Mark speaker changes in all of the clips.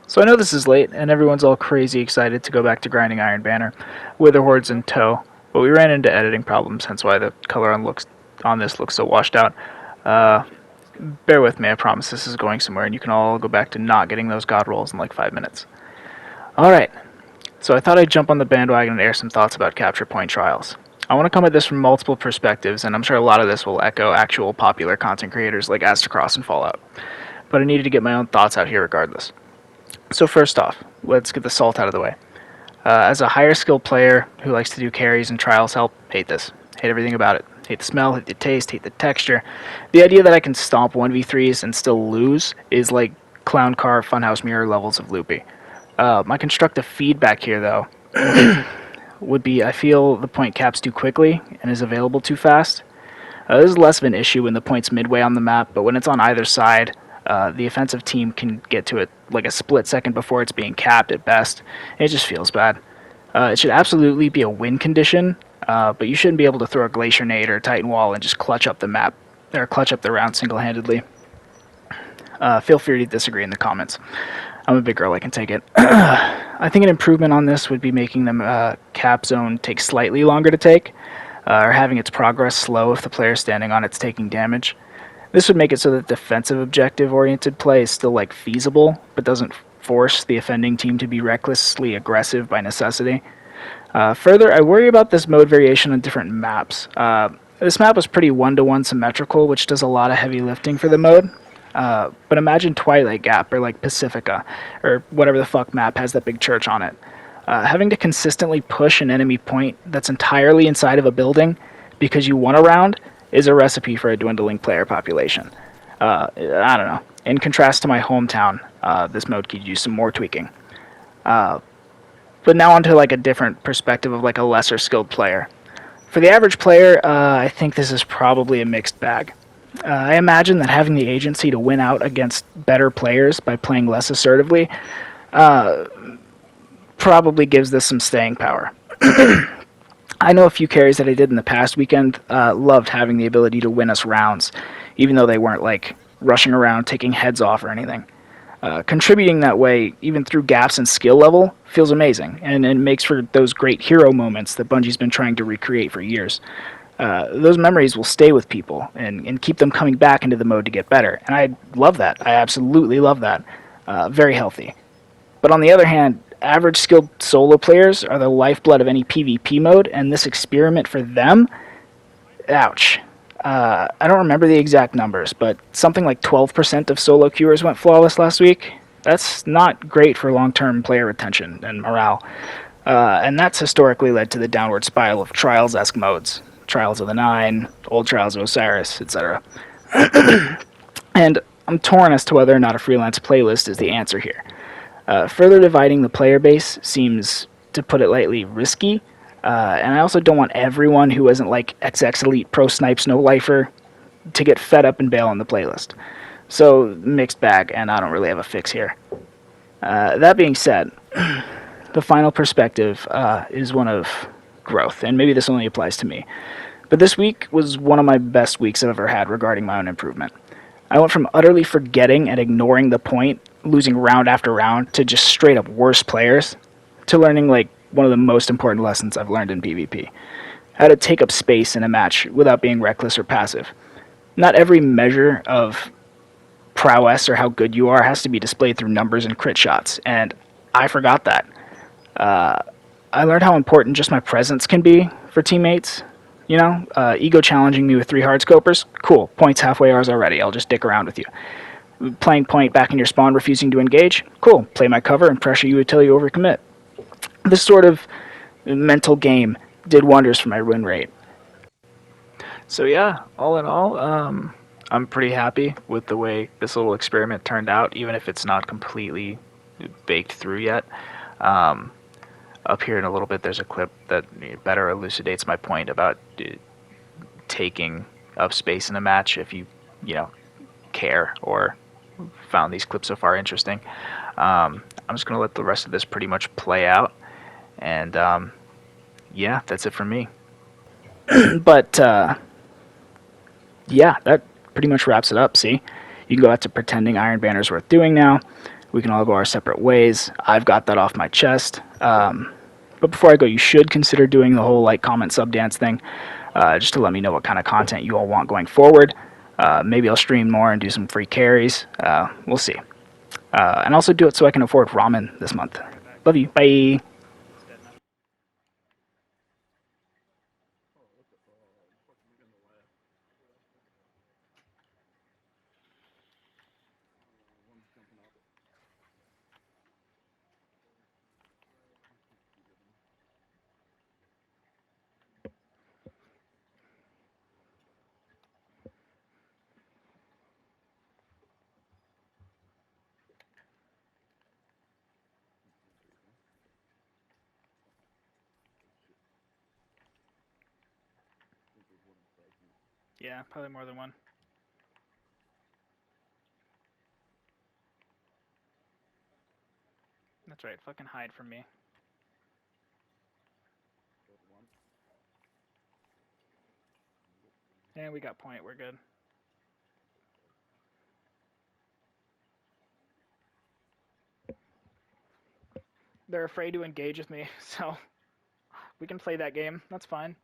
Speaker 1: So I know this is late, and everyone's all crazy excited to go back to grinding Iron Banner, Witherhordes in tow, but we ran into editing problems, hence why the color on this looks so washed out. Uh, Bear with me, I promise this is going somewhere, and you can all go back to not getting those god rolls in like 5 minutes. Alright, so I thought I'd jump on the bandwagon and air some thoughts about capture point trials. I want to come at this from multiple perspectives, and I'm sure a lot of this will echo actual popular content creators like Astacross and Fallout, but I needed to get my own thoughts out here regardless. So first off, let's get the salt out of the way. As a higher skilled player who likes to do carries and trials help, hate this. Hate everything about it. Hate the smell, hate the taste, hate the texture. The idea that I can stomp 1v3s and still lose is like Clown Car Funhouse Mirror levels of loopy. My constructive feedback here, though, would be I feel the point caps too quickly and is available too fast. This is less of an issue when the point's midway on the map, but when it's on either side, the offensive team can get to it like a split second before it's being capped at best. It just feels bad. It should absolutely be a win condition, but you shouldn't be able to throw a Glacier Nade or a Titan Wall and just clutch up the map, or clutch up the round single-handedly. Feel free to disagree in the comments. I'm a big girl, I can take it. I think an improvement on this would be making the cap zone take slightly longer to take, or having its progress slow if the player standing on it's taking damage. This would make it so that defensive objective-oriented play is still like feasible, but doesn't force the offending team to be recklessly aggressive by necessity. Further, I worry about this mode variation on different maps. This map was pretty one-to-one symmetrical, which does a lot of heavy lifting for the mode. But imagine Twilight Gap or like Pacifica, or whatever the fuck map has that big church on it. Having to consistently push an enemy point that's entirely inside of a building because you won a round is a recipe for a dwindling player population. I don't know. In contrast to my hometown, this mode could use some more tweaking. But now onto like a different perspective of like a lesser skilled player. For the average player, I think this is probably a mixed bag. I imagine that having the agency to win out against better players by playing less assertively probably gives this some staying power. I know a few carries that I did in the past weekend loved having the ability to win us rounds, even though they weren't like rushing around taking heads off or anything. Contributing that way, even through gaps in skill level, feels amazing, and it makes for those great hero moments that Bungie's been trying to recreate for years. Those memories will stay with people and keep them coming back into the mode to get better, and I love that. I absolutely love that. Very healthy. But on the other hand, average skilled solo players are the lifeblood of any PvP mode, and this experiment for them, ouch. I don't remember the exact numbers, but something like 12% of solo queuers went flawless last week. That's not great for long-term player retention and morale. And that's historically led to the downward spiral of Trials-esque modes. Trials of the Nine, Old Trials of Osiris, etc. And I'm torn as to whether or not a freelance playlist is the answer here. Further dividing the player base seems, to put it lightly, risky. And I also don't want everyone who isn't like XX Elite Pro Snipes No Lifer to get fed up and bail on the playlist. So, mixed bag, and I don't really have a fix here. That being said, the final perspective is one of growth, and maybe this only applies to me. But this week was one of my best weeks I've ever had regarding my own improvement. I went from utterly forgetting and ignoring the point, losing round after round, to just straight up worse players, to learning like one of the most important lessons I've learned in PvP. How to take up space in a match without being reckless or passive. Not every measure of prowess or how good you are has to be displayed through numbers and crit shots, and I forgot that. I learned how important just my presence can be for teammates. You know, ego challenging me with 3 hardscopers, cool, points halfway ours already, I'll just dick around with you. Playing point back in your spawn, refusing to engage, cool, play my cover and pressure you until you overcommit. This sort of mental game did wonders for my win rate. So yeah, all in all, I'm pretty happy with the way this little experiment turned out, even if it's not completely baked through yet. Up here in a little bit, there's a clip that better elucidates my point about taking up space in a match if you care or found these clips so far interesting. I'm just going to let the rest of this pretty much play out, and yeah, that's it for me. But yeah, that pretty much wraps it up. See, you can go out to pretending Iron Banner's worth doing now. We can all go our separate ways. I've got that off my chest. But before I go, you should consider doing the whole like comment sub dance thing, just to let me know what kind of content you all want going forward. Maybe I'll stream more and do some free carries. We'll see. And also do it so I can afford ramen this month. Love you. Bye. Yeah, probably more than one. That's right. Fucking hide from me. And we got point. We're good. They're afraid to engage with me, so we can play that game. That's fine.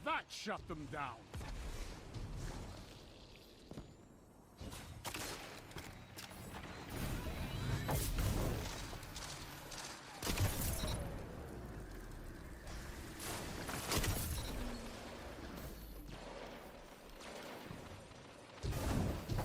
Speaker 2: That shut them down.